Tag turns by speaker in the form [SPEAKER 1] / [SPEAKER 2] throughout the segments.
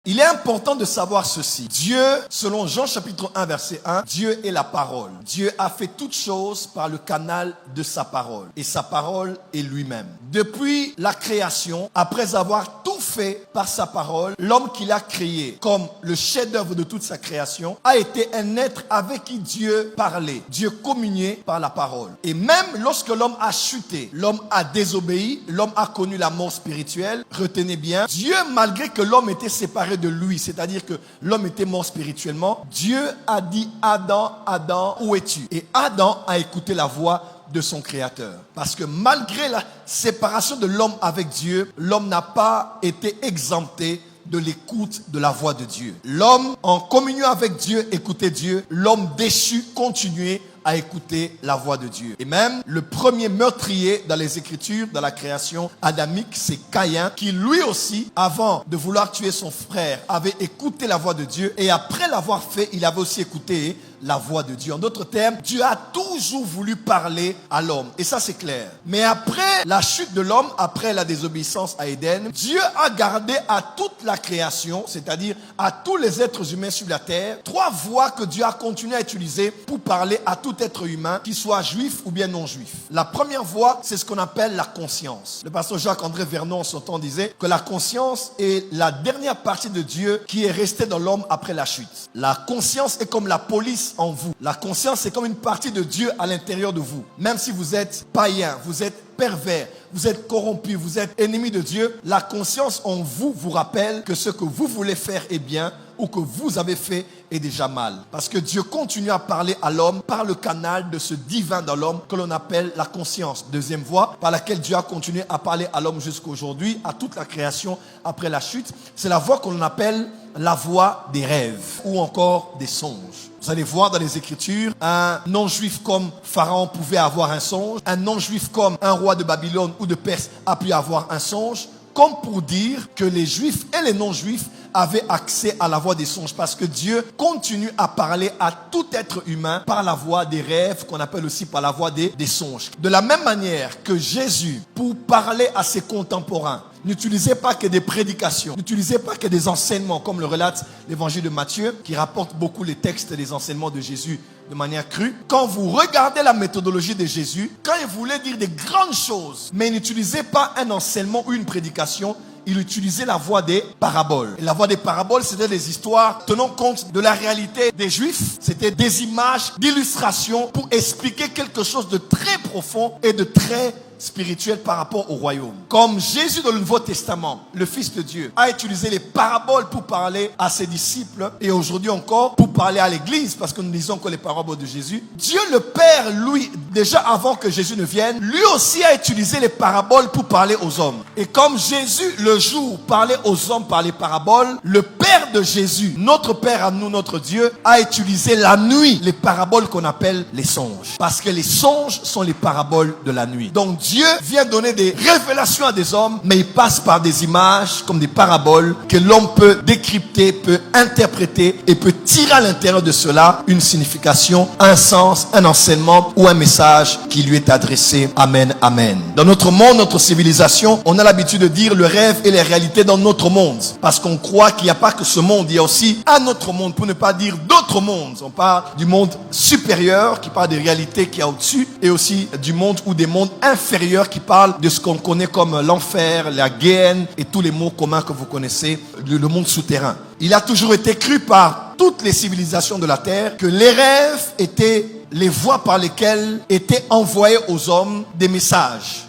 [SPEAKER 1] Il est important de savoir ceci. Dieu, selon Jean chapitre 1 verset 1, Dieu est la parole. Dieu a fait toutes choses par le canal de sa parole. Et sa parole est lui-même. Depuis la création, après avoir tout fait par sa parole, l'homme qu'il a créé comme le chef-d'œuvre de toute sa création a été un être avec qui Dieu parlait. Dieu communiait par la parole. Et même lorsque l'homme a chuté, l'homme a désobéi, l'homme a connu la mort spirituelle, retenez bien, Dieu, malgré que l'homme était séparé de lui, c'est-à-dire que l'homme était mort spirituellement, Dieu a dit Adam, Adam, où es-tu? Et Adam a écouté la voix de son créateur. Parce que malgré la séparation de l'homme avec Dieu, l'homme n'a pas été exempté de l'écoute de la voix de Dieu. L'homme, en communion avec Dieu, écoutait Dieu. L'homme déchu continuait à écouter la voix de Dieu. Et même le premier meurtrier dans les Écritures, dans la création adamique, c'est Caïn, qui lui aussi, avant de vouloir tuer son frère, avait écouté la voix de Dieu. Et après l'avoir fait, il avait aussi écouté la voix de Dieu. En d'autres termes, Dieu a toujours voulu parler à l'homme. Et ça, c'est clair. Mais après la chute de l'homme, après la désobéissance à Éden, Dieu a gardé à toute la création, c'est-à-dire à tous les êtres humains sur la terre, 3 voies que Dieu a continué à utiliser pour parler à tout être humain, qu'il soit juif ou bien non juif. La première voie, c'est ce qu'on appelle la conscience. Le pasteur Jacques-André Vernon, en son temps, disait que la conscience est la dernière partie de Dieu qui est restée dans l'homme après la chute. La conscience est comme la police en vous. La conscience est comme une partie de Dieu à l'intérieur de vous. Même si vous êtes païen, vous êtes pervers, vous êtes corrompu, vous êtes ennemi de Dieu, la conscience en vous vous rappelle que ce que vous voulez faire est bien ou que vous avez fait est déjà mal. Parce que Dieu continue à parler à l'homme par le canal de ce divin dans l'homme que l'on appelle la conscience. Deuxième voie par laquelle Dieu a continué à parler à l'homme jusqu'à aujourd'hui, à toute la création après la chute, c'est la voie qu'on appelle la voie des rêves ou encore des songes. Vous allez voir dans les Écritures, un non-juif comme Pharaon pouvait avoir un songe, un non-juif comme un roi de Babylone ou de Perse a pu avoir un songe, comme pour dire que les juifs et les non-juifs avaient accès à la voix des songes, parce que Dieu continue à parler à tout être humain par la voix des rêves, qu'on appelle aussi par la voix des songes. De la même manière que Jésus, pour parler à ses contemporains, n'utilisait pas que des prédications, n'utilisait pas que des enseignements, comme le relate l'évangile de Matthieu, qui rapporte beaucoup les textes et les enseignements de Jésus de manière crue. Quand vous regardez la méthodologie de Jésus, quand il voulait dire des grandes choses, mais il n'utilisait pas un enseignement ou une prédication, il utilisait la voie des paraboles. Et la voie des paraboles, c'était des histoires tenant compte de la réalité des Juifs. C'était des images d'illustration pour expliquer quelque chose de très profond et de très spirituel par rapport au royaume. Comme Jésus dans le Nouveau Testament, le Fils de Dieu, a utilisé les paraboles pour parler à ses disciples et aujourd'hui encore pour parler à l'Église, parce que nous lisons que les paraboles de Jésus. Dieu le Père, lui, déjà avant que Jésus ne vienne, lui aussi a utilisé les paraboles pour parler aux hommes. Et comme Jésus, le jour, parlait aux hommes par les paraboles, le Père de Jésus, notre Père à nous, notre Dieu, a utilisé la nuit les paraboles qu'on appelle les songes. Parce que les songes sont les paraboles de la nuit. Donc Dieu vient donner des révélations à des hommes, mais il passe par des images comme des paraboles que l'homme peut décrypter, peut interpréter et peut tirer à l'intérieur de cela une signification, un sens, un enseignement ou un message qui lui est adressé. Amen, amen. Dans notre monde, notre civilisation, on a l'habitude de dire le rêve et les réalités dans notre monde. Parce qu'on croit qu'il n'y a pas que ce monde, il y a aussi un autre monde, pour ne pas dire d'autres mondes. On parle du monde supérieur qui parle des réalités qu'il y a au-dessus et aussi du monde ou des mondes inférieurs qui parle de ce qu'on connaît comme l'enfer, la Guéhenne et tous les mots communs que vous connaissez, le monde souterrain. Il a toujours été cru par toutes les civilisations de la terre que les rêves étaient les voies par lesquelles étaient envoyés aux hommes des messages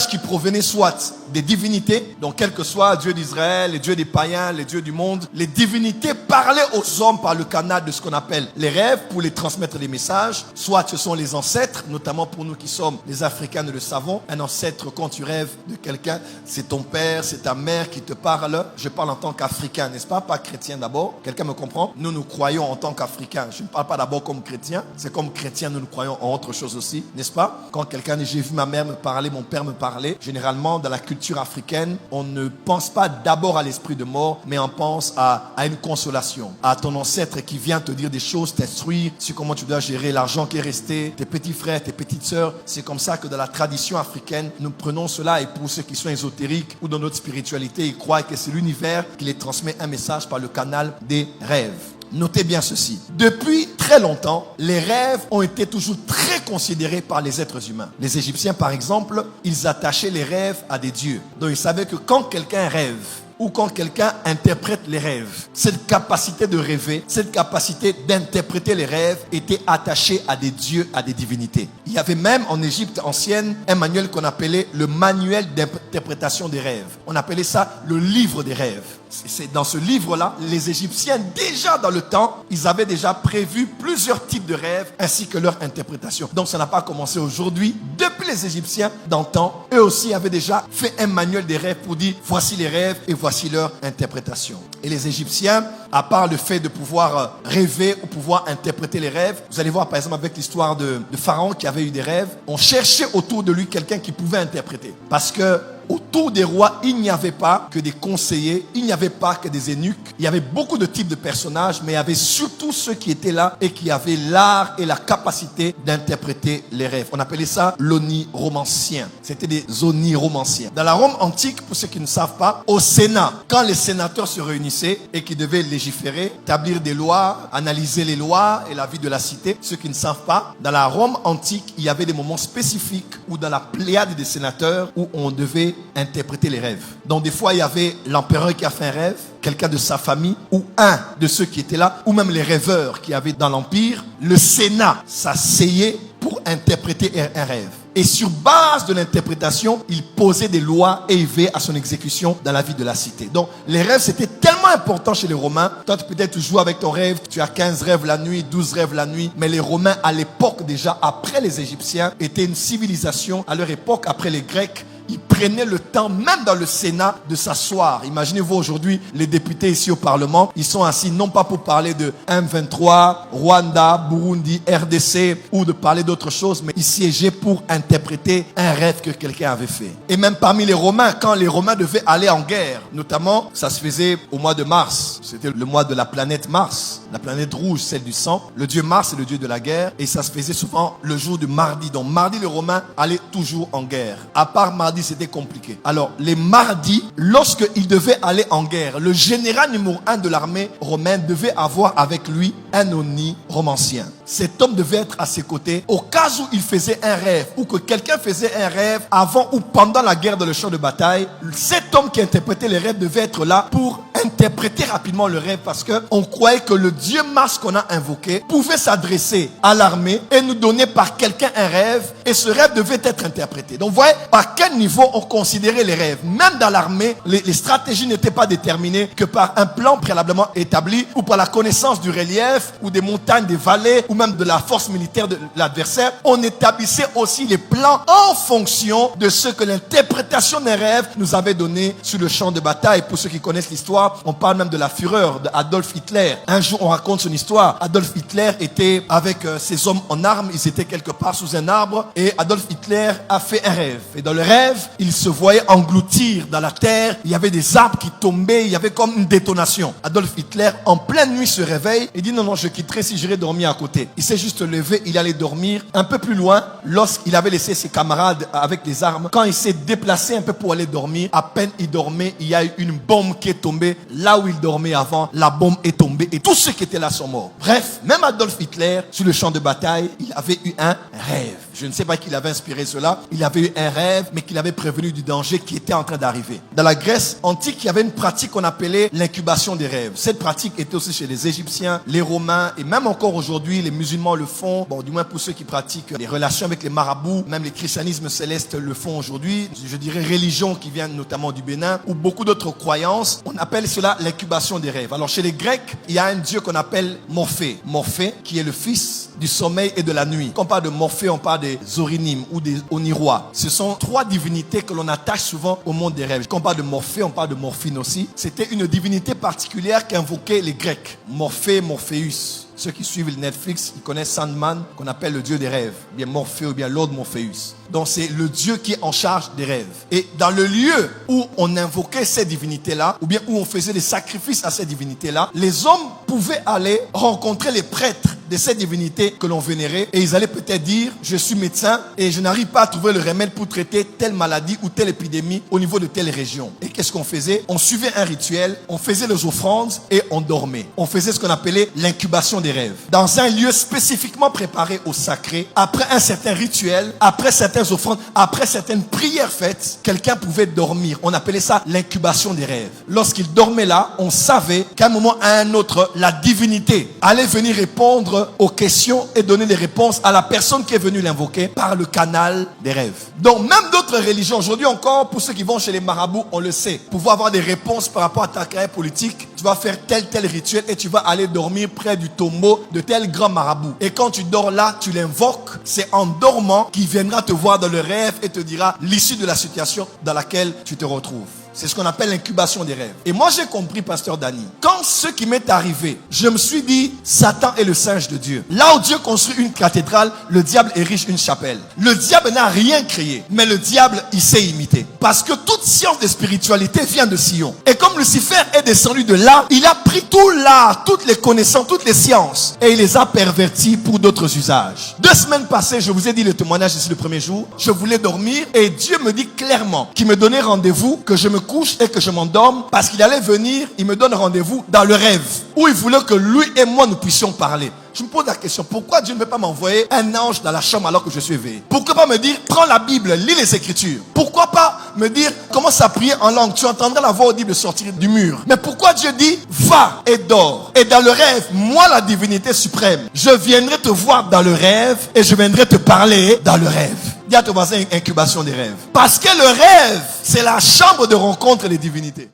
[SPEAKER 1] qui provenaient soit des divinités, donc quel que soit Dieu d'Israël, les dieux des païens, les dieux du monde, les divinités parlaient aux hommes par le canal de ce qu'on appelle les rêves pour les transmettre des messages, soit ce sont les ancêtres, notamment pour nous qui sommes les Africains, nous le savons, un ancêtre quand tu rêves de quelqu'un, c'est ton père, c'est ta mère qui te parle, je parle en tant qu'Africain, n'est-ce pas chrétien d'abord, quelqu'un me comprend? Nous croyons en tant qu'Africains, je ne parle pas d'abord comme chrétien, c'est comme chrétien chrétiens, nous croyons en autre chose aussi, n'est-ce pas? Quand quelqu'un dit j'ai vu ma mère me parler, mon père me parler, généralement dans la culture africaine, on ne pense pas d'abord à l'esprit de mort, mais on pense à une consolation, à ton ancêtre qui vient te dire des choses, t'instruire sur comment tu dois gérer l'argent qui est resté, tes petits frères, tes petites sœurs. C'est comme ça que dans la tradition africaine, nous prenons cela, et pour ceux qui sont ésotériques ou dans notre spiritualité, ils croient que c'est l'univers qui les transmet un message par le canal des rêves. Notez bien ceci. Depuis très longtemps, les rêves ont été toujours très considérés par les êtres humains. Les Égyptiens, par exemple, ils attachaient les rêves à des dieux. Donc ils savaient que quand quelqu'un rêve, ou quand quelqu'un interprète les rêves, cette capacité de rêver, cette capacité d'interpréter les rêves était attachée à des dieux, à des divinités. Il y avait même en Égypte ancienne un manuel qu'on appelait le manuel d'interprétation des rêves. On appelait ça le livre des rêves. C'est dans ce livre-là, les Égyptiens, déjà dans le temps, ils avaient déjà prévu plusieurs types de rêves ainsi que leur interprétation. Donc ça n'a pas commencé aujourd'hui. Depuis les Égyptiens d'antan, eux aussi avaient déjà fait un manuel des rêves pour dire voici les rêves et voici leur interprétation. Et les Égyptiens, à part le fait de pouvoir rêver ou pouvoir interpréter les rêves, vous allez voir par exemple avec l'histoire de Pharaon qui avait eu des rêves, on cherchait autour de lui quelqu'un qui pouvait interpréter. Parce que autour des rois, il n'y avait pas que des conseillers, il n'y avait pas que des eunuques. Il y avait beaucoup de types de personnages, mais il y avait surtout ceux qui étaient là et qui avaient l'art et la capacité d'interpréter les rêves. On appelait ça l'oniromancien. C'était des oniromanciens. Dans la Rome antique, pour ceux qui ne savent pas, au Sénat, quand les sénateurs se réunissaient et qui devaient légiférer, établir des lois, analyser les lois et la vie de la cité, ceux qui ne savent pas, dans la Rome antique, il y avait des moments spécifiques où dans la pléiade des sénateurs, où on devait interpréter les rêves. Donc des fois il y avait l'empereur qui a fait un rêve, quelqu'un de sa famille ou un de ceux qui étaient là, ou même les rêveurs qui avaient dans l'empire. Le Sénat s'asseyait pour interpréter un rêve. Et sur base de l'interprétation, il posait des lois et il veillait à son exécution dans la vie de la cité. Donc, les rêves, c'était tellement important chez les Romains. Toi, peut-être tu joues avec ton rêve, tu as 15 rêves la nuit, 12 rêves la nuit. Mais les Romains, à l'époque déjà, après les Égyptiens, étaient une civilisation. À leur époque, après les Grecs, ils prenaient le temps, même dans le Sénat, de s'asseoir. Imaginez-vous aujourd'hui, les députés ici au Parlement, ils sont assis non pas pour parler de M23, Rwanda, Burundi, RDC, ou de parler d'autre chose, mais ils siégeaient pour interpréter un rêve que quelqu'un avait fait. Et même parmi les Romains, quand les Romains devaient aller en guerre, notamment, ça se faisait au mois de mars. C'était le mois de la planète Mars, la planète rouge, celle du sang. Le dieu Mars est le dieu de la guerre, et ça se faisait souvent le jour du mardi. Donc mardi, les Romains allaient toujours en guerre. À part mardi, c'était compliqué. Alors, les mardis, lorsqu'il devait aller en guerre, le général numéro 1 de l'armée romaine devait avoir avec lui un oniromancien. Cet homme devait être à ses côtés au cas où il faisait un rêve ou que quelqu'un faisait un rêve avant ou pendant la guerre dans le champ de bataille. Cet homme qui interprétait les rêves devait être là pour interpréter rapidement le rêve parce que on croyait que le dieu Mars qu'on a invoqué pouvait s'adresser à l'armée et nous donner par quelqu'un un rêve et ce rêve devait être interprété. Donc vous voyez par quel niveau on considérait les rêves. Même dans l'armée, les stratégies n'étaient pas déterminées que par un plan préalablement établi ou par la connaissance du relief ou des montagnes, des vallées ou même de la force militaire de l'adversaire. On établissait aussi les plans en fonction de ce que l'interprétation des rêves nous avait donné sur le champ de bataille. Pour ceux qui connaissent l'histoire, on parle même de la fureur d'Adolf Hitler. Un jour, on raconte son histoire. Adolf Hitler était avec ses hommes en armes. Ils étaient quelque part sous un arbre et Adolf Hitler a fait un rêve. Et dans le rêve, il se voyait engloutir dans la terre. Il y avait des arbres qui tombaient. Il y avait comme une détonation. Adolf Hitler, en pleine nuit, se réveille et dit non, je quitterai si j'irai dormir à côté. Il s'est juste levé. Il allait dormir un peu plus loin lorsqu'il avait laissé ses camarades avec les armes. Quand il s'est déplacé un peu pour aller dormir, à peine il dormait, il y a eu une bombe qui est tombée. Là où il dormait avant, la bombe est tombée et tous ceux qui étaient là sont morts. Bref, même Adolf Hitler, sur le champ de bataille, il avait eu un rêve. Je ne sais pas qui l'avait inspiré cela. Il avait eu un rêve, mais qu'il avait prévenu du danger qui était en train d'arriver. Dans la Grèce antique, il y avait une pratique qu'on appelait l'incubation des rêves. Cette pratique était aussi chez les Égyptiens, les Romains, et même encore aujourd'hui, les musulmans le font. Bon, du moins pour ceux qui pratiquent les relations avec les marabouts, même les christianismes célestes le font aujourd'hui. Je dirais religions qui viennent notamment du Bénin, ou beaucoup d'autres croyances. On appelle cela l'incubation des rêves. Alors chez les Grecs, il y a un dieu qu'on appelle Morphée. Morphée, qui est le fils du sommeil et de la nuit. Quand on parle de Morphée, on parle des Orinimes ou des Onirois. Ce sont trois divinités que l'on attache souvent au monde des rêves. Quand on parle de Morphée, on parle de Morphine aussi. C'était une divinité particulière qu'invoquaient les Grecs. Morphée, Morpheus. Ceux qui suivent le Netflix, ils connaissent Sandman, qu'on appelle le dieu des rêves. Bien Morphée ou bien Lord Morpheus. Donc c'est le dieu qui est en charge des rêves. Et dans le lieu où on invoquait ces divinités-là, ou bien où on faisait des sacrifices à ces divinités-là, les hommes pouvaient aller rencontrer les prêtres de ces divinités que l'on vénérait. Et ils allaient peut-être dire, je suis médecin et je n'arrive pas à trouver le remède pour traiter telle maladie ou telle épidémie au niveau de telle région. Et qu'est-ce qu'on faisait? On suivait un rituel, on faisait les offrandes et on dormait. On faisait ce qu'on appelait l'incubation des rêves. Dans un lieu spécifiquement préparé au sacré, après un certain rituel, après certaines offrandes, après certaines prières faites, quelqu'un pouvait dormir. On appelait ça l'incubation des rêves. Lorsqu'il dormait là, on savait qu'à un moment à un autre, la divinité allait venir répondre aux questions et donner des réponses à la personne qui est venue l'invoquer par le canal des rêves. Donc même d'autres religions, aujourd'hui encore, pour ceux qui vont chez les marabouts, on le sait, pouvoir avoir des réponses par rapport à ta carrière politique, tu vas faire tel rituel et tu vas aller dormir près du tombeau de tel grand marabout. Et quand tu dors là, tu l'invoques, c'est en dormant qu'il viendra te voir dans le rêve et te dira l'issue de la situation dans laquelle tu te retrouves. C'est ce qu'on appelle l'incubation des rêves. Et moi, j'ai compris, pasteur Dani, quand ce qui m'est arrivé, je me suis dit, Satan est le singe de Dieu. Là où Dieu construit une cathédrale, le diable érige une chapelle. Le diable n'a rien créé, mais le diable, il sait imiter. Parce que toute science de spiritualité vient de Sion. Et comme Lucifer est descendu de là, il a pris tout l'art, toutes les connaissances, toutes les sciences, et il les a pervertis pour d'autres usages. 2 semaines passées, je vous ai dit le témoignage ici le premier jour, je voulais dormir, et Dieu me dit clairement qu'il me donnait rendez-vous, que je me couche et que je m'endorme, parce qu'il allait venir, il me donne rendez-vous dans le rêve, où il voulait que lui et moi nous puissions parler. Je me pose la question, pourquoi Dieu ne veut pas m'envoyer un ange dans la chambre alors que je suis éveillé? Pourquoi pas me dire, prends la Bible, lis les Écritures? Pourquoi pas me dire, commence à prier en langue, tu entendras la voix audible sortir du mur? Mais pourquoi Dieu dit, va et dors? Et dans le rêve, moi la divinité suprême, je viendrai te voir dans le rêve et je viendrai te parler dans le rêve. Dis à ton voisin, incubation des rêves. Parce que le rêve, c'est la chambre de rencontre des divinités.